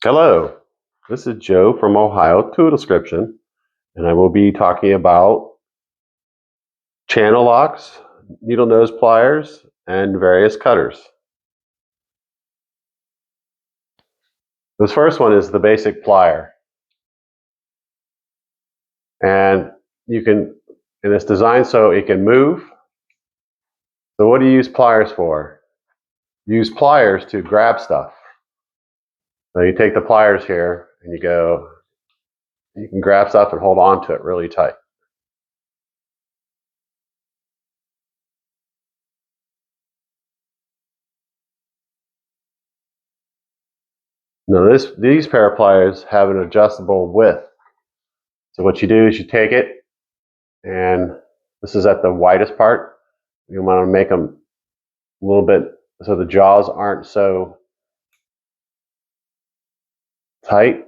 Hello, this is Joe from Ohio Tool Description, and I will be talking about channel locks, needle nose pliers, and various cutters. This first one is the basic plier, and it's designed so it can move. So what do you use pliers for? You use pliers to grab stuff. So you take the pliers here and you can grab stuff and hold on to it really tight. Now these pair of pliers have an adjustable width. So what you do is you take it, and this is at the widest part. You want to make them a little bit so the jaws aren't so tight.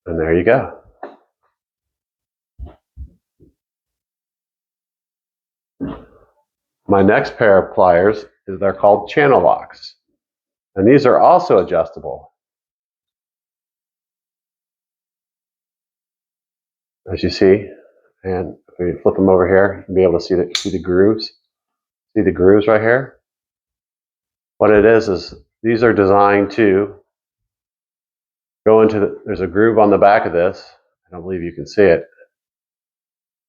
And there you go. My next pair of pliers they're called channel locks. And these are also adjustable. As you see, and if we flip them over here, you'll be able to see the grooves. See the grooves right here? What it is these are designed to go into there's a groove on the back of this. I don't believe you can see it.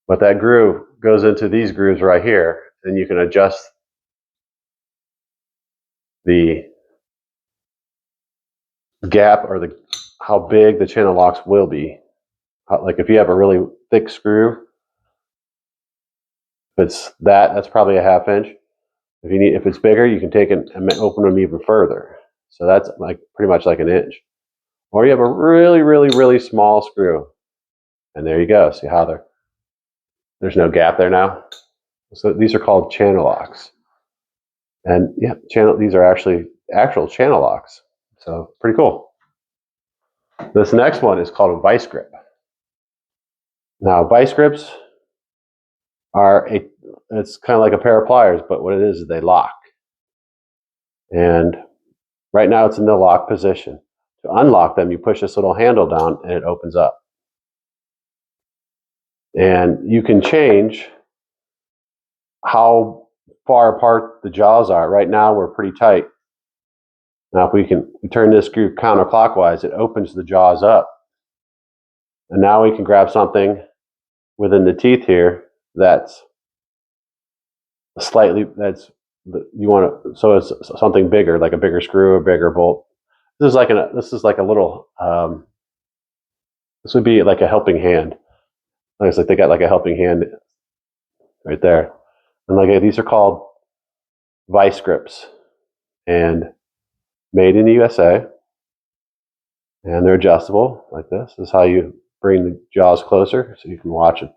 But that groove goes into these grooves right here, and you can adjust the gap or how big the channel locks will be. Like if you have a really thick screw, if that's probably a 1/2 inch. If it's bigger, you can take it and open them even further. So that's like pretty much like 1 inch. Or you have a really, really, really small screw, and there you go. See how there's no gap there now. So these are called channel locks, and yeah, these are actual channel locks. So pretty cool. This next one is called a vice grip. Now vice grips it's kind of like a pair of pliers, but what it is they lock. And right now it's in the lock position. To unlock them, you push this little handle down and it opens up. And you can change how far apart the jaws are. Right now we're pretty tight. Now if we turn this screw counterclockwise, it opens the jaws up. And now we can grab something within the teeth here that's so it's something bigger, like a bigger screw, a bigger bolt. This is like a little this would be like a helping hand. It's like they got like a helping hand right there. And like these are called vice grips, and made in the USA. And they're adjustable like this. This is how you bring the jaws closer so you can watch it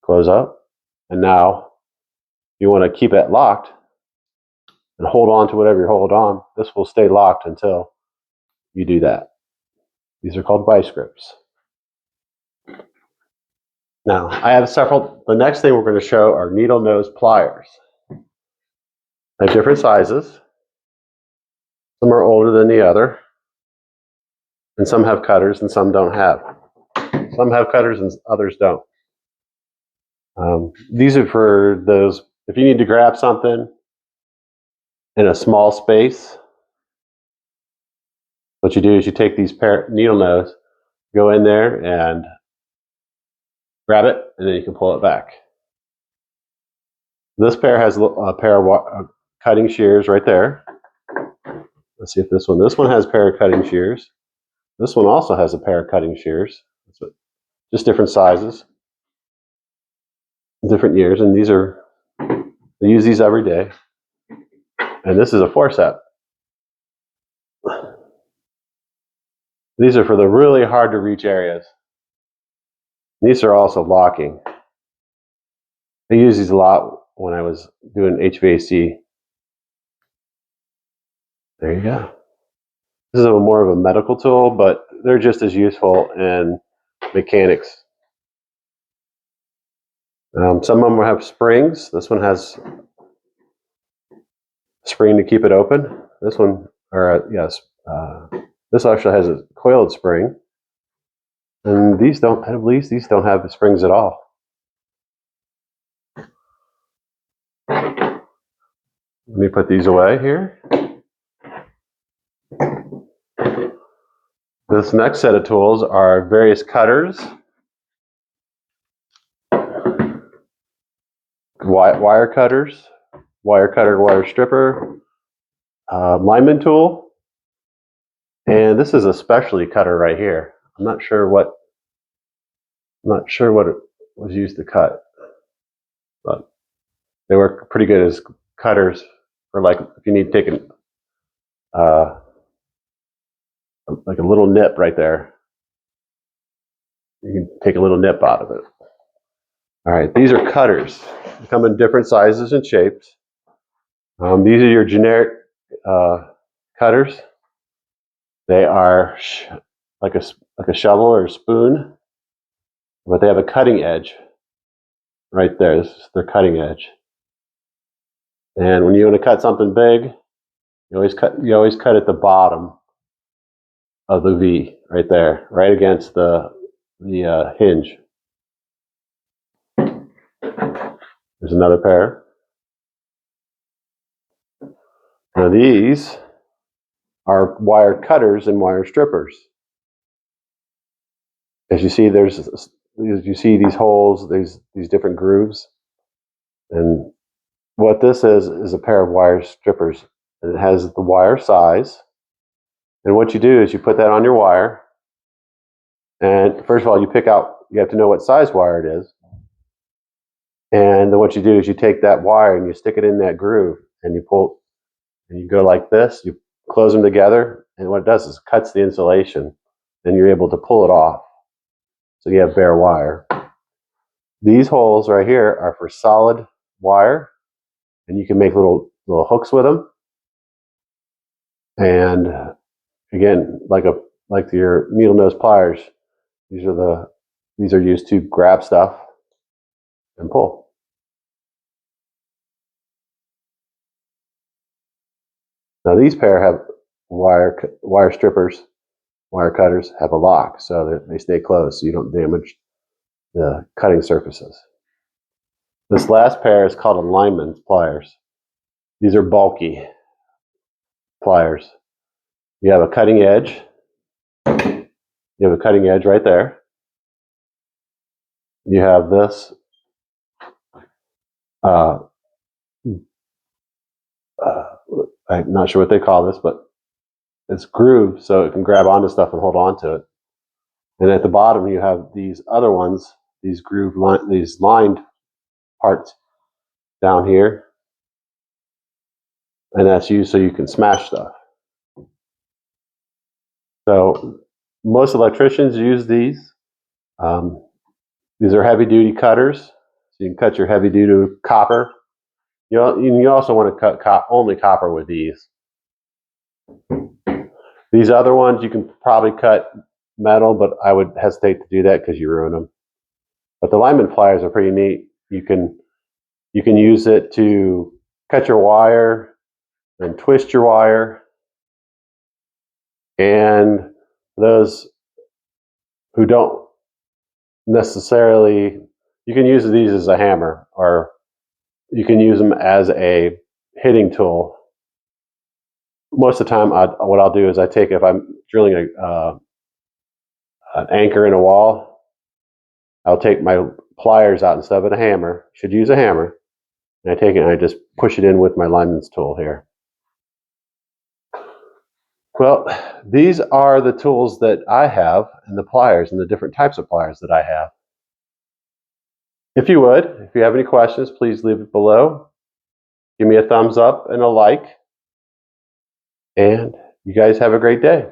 close up. And now you want to keep it locked and hold on to whatever you hold on. This will stay locked until you do that. These are called vice grips. Now, I have several. The next thing we're going to show are needle nose pliers. They have different sizes. Some are older than the other. And some have cutters and some don't have. Some have cutters and others don't. These are for those, if you need to grab something in a small space, what you do is you take these needle nose, go in there and grab it, and then you can pull it back. This pair has a pair of cutting shears right there. Let's see if this one has a pair of cutting shears. This one also has a pair of cutting shears. Just different sizes, different years, and they use these every day. And this is a forceps. These are for the really hard to reach areas. These are also locking. I use these a lot when I was doing HVAC. There you go. This is more of a medical tool, but they're just as useful in mechanics. Some of them have springs. This one has a spring to keep it open. This one, This actually has a coiled spring, and these don't. At least these don't have the springs at all. Let me put these away here. This next set of tools are various cutters, wire cutters, wire cutter, wire stripper, lineman tool, and this is a specialty cutter right here. I'm not sure what it was used to cut, but they work pretty good as cutters for, like, if you need to take like a little nip right there. You can take a little nip out of it. All right, these are cutters. They come in different sizes and shapes. These are your generic cutters. They are like a shovel or a spoon, but they have a cutting edge right there. This is their cutting edge. And when you want to cut something big, you always cut at the bottom of the V right there, right against the hinge. There's another pair. Now these are wire cutters and wire strippers. As you see, these holes, these different grooves, and what this is a pair of wire strippers, and it has the wire size. And what you do is you put that on your wire, and first of all, you have to know what size wire it is. And then what you do is you take that wire and you stick it in that groove, and you pull, and you go like this, you close them together, and what it does is it cuts the insulation, and you're able to pull it off. So you have bare wire. These holes right here are for solid wire, and you can make little hooks with them. And again, like your needle nose pliers, these are used to grab stuff and pull. Now these pair have wire strippers, wire cutters have a lock so that they stay closed so you don't damage the cutting surfaces. This last pair is called a lineman's pliers. These are bulky pliers. You have a cutting edge. You have a cutting edge right there. You have this I'm not sure what they call this, but it's grooved so it can grab onto stuff and hold on to it. And at the bottom you have these other ones, these these lined parts down here, and that's used so you can smash stuff. So most electricians use these. These are heavy duty cutters, so you can cut your heavy duty copper. You also want to cut only copper with these. These other ones you can probably cut metal, but I would hesitate to do that because you ruin them. But the lineman pliers are pretty neat. You can use it to cut your wire and twist your wire. And those who don't necessarily, you can use these as a hammer, or you can use them as a hitting tool. Most of the time, what I'll do is if I'm drilling an anchor in a wall, I'll take my pliers out instead of a hammer. Should use a hammer. And I take it and I just push it in with my lineman's tool here. Well, these are the tools that I have, and the pliers, and the different types of pliers that I have. If you have any questions, please leave it below. Give me a thumbs up and a like. And you guys have a great day.